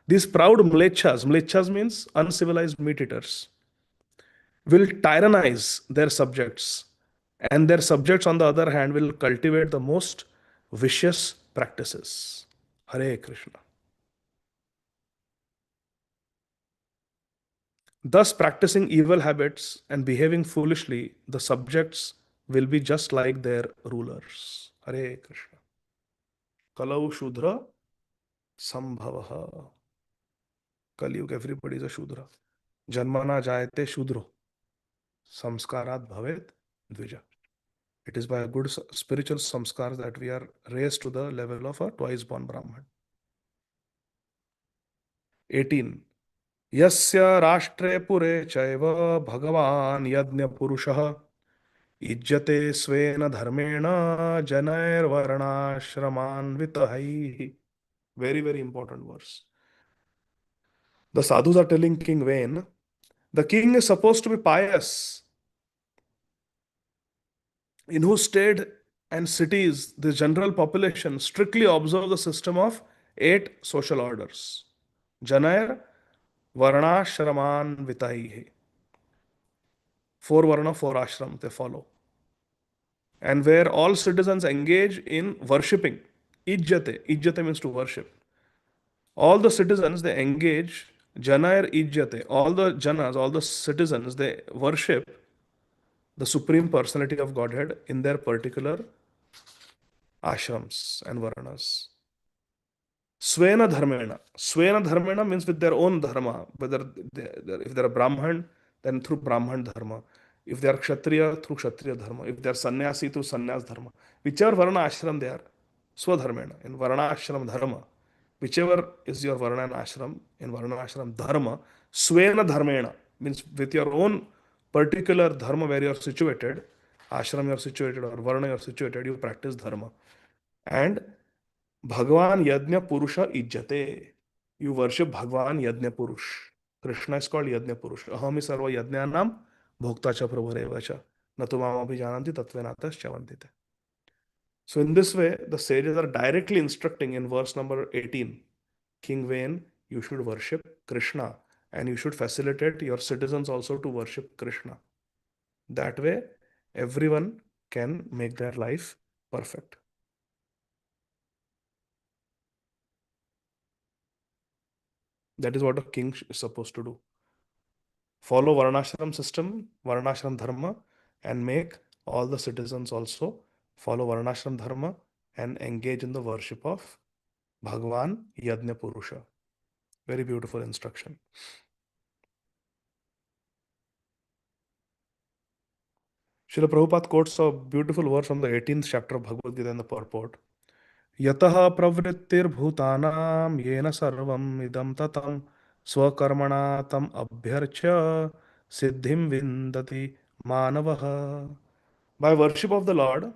These proud mlechas, mlechas means uncivilized meat eaters, will tyrannize their subjects, and their subjects, on the other hand, will cultivate the most vicious practices. Hare Krishna. Thus, practicing evil habits and behaving foolishly, the subjects will be just like their rulers. Hare Krishna. Kalau Shudra Sambhavaha. Kaliyug, everybody is a Shudra. Janmana jayate Shudro. Samskarat bhavet Dvija. It is by a good spiritual samskar that we are raised to the level of a twice born Brahman. 18. Yasya rashtre pure chaiva bhagavan yajna purushaha इज्जते स्वेन धर्मेण जनैर्वर्णाश्रमान्वितैः. Very, very important verse. The sadhus are telling King Vain, the king is supposed to be pious, in whose state and cities the general population strictly observe the system of 8 social orders. Janair Varnashramanvitaihi. 4 Varna, 4 ashram they follow. And where all citizens engage in worshipping. Ijjate. Ijjate means to worship. All the citizens, they engage, Janair Ijjate. All the Janas, all the citizens, they worship the Supreme Personality of Godhead in their particular ashrams and varnas. Svena dharmena. Svena dharmena means with their own dharma. Whether if they're a Brahman, then through Brahman dharma. If they are Kshatriya, through Kshatriya dharma. If they are Sannyasi, through Sannyas dharma. Whichever varna ashram they are, Swadharmena, in varna ashram dharma. Whichever is your varna and ashram, in varna ashram dharma, Svena dharmena means with your own particular dharma where you are situated, ashram you are situated or varna you are situated, you practice dharma. And Bhagwan Yajna Purusha Ijjate. You worship Bhagwan Yajna Purush. Krishna is called Yajna Purush. Ahami sarva yajnanam bhokta cha prabhureva cha. Natu mam abhijananti tatvenatas chavantite. So in this way, the sages are directly instructing in verse number 18. King Vain, you should worship Krishna and you should facilitate your citizens also to worship Krishna. That way, everyone can make their life perfect. That is what a king is supposed to do. Follow Varnashram system, Varnashram dharma, and make all the citizens also follow Varnashram dharma and engage in the worship of Bhagwan Yajna Purusha. Very beautiful instruction. Srila Prabhupada quotes a beautiful verse from the 18th chapter of Bhagavad Gita in the purport. Yataha pravrittir bhutanam yena sarvam idam tatam swakarmana tam abhyarcha siddhim vindati manavaha. By worship of the Lord,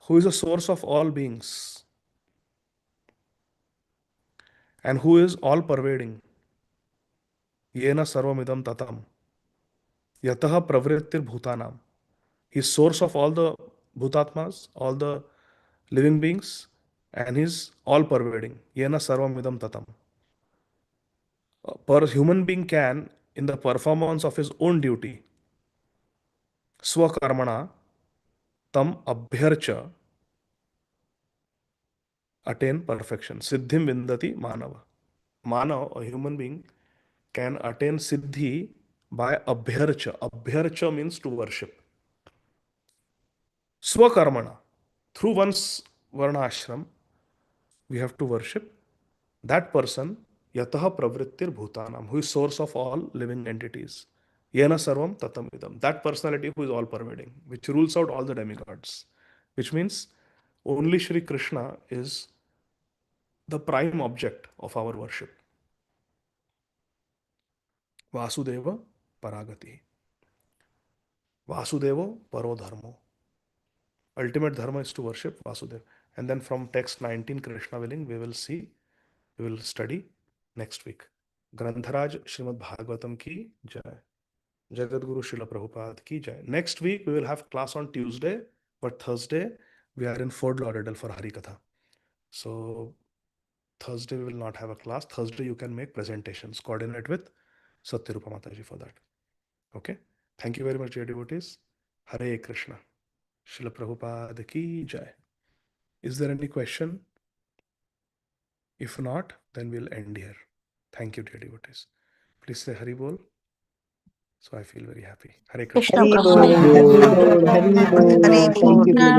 who is the source of all beings and who is all pervading. Yena sarvamidam tatam. Yataha pravrittir bhutanam. He is source of all the bhutatmas, all the living beings, and he is all pervading. Yena sarvamidam tatam. Per human being can, in the performance of his own duty, swakarmana tam abhyarcha, attain perfection. Siddhim vindati manava. Manav, a human being, can attain siddhi by abhyarcha. Abhyarcha means to worship. Swakarmana. Through one's varna ashram, we have to worship that person, yataha pravrittir bhutanam, who is source of all living entities. Yena sarvam tatam idam. That personality who is all pervading, which rules out all the demigods. Which means only Shri Krishna is the prime object of our worship. Vasudeva Paragati. Vasudeva Paro Dharmo. Ultimate dharma is to worship Vasudeva. And then from text 19, Krishna willing, we will study next week. Grantharaj Srimad Bhagavatam ki jai. Jagat Guru Srila Prabhupada ki jai. Next week, we will have class on Tuesday, but Thursday, we are in Fort Lauderdale for Harikatha. So Thursday, we will not have a class. Thursday, you can make presentations. Coordinate with Satyarupa Mataji for that. Okay. Thank you very much, dear devotees. Hare Krishna. Srila Prabhupada ki jai. Is there any question? If not, then we'll end here. Thank you, dear devotees. Please say Hari Bol. So I feel very happy. Hare Krishna. Krishna Hari Bol, Prabhu. Hari Bol, Hari Bol. Hare Thank you, Krishna.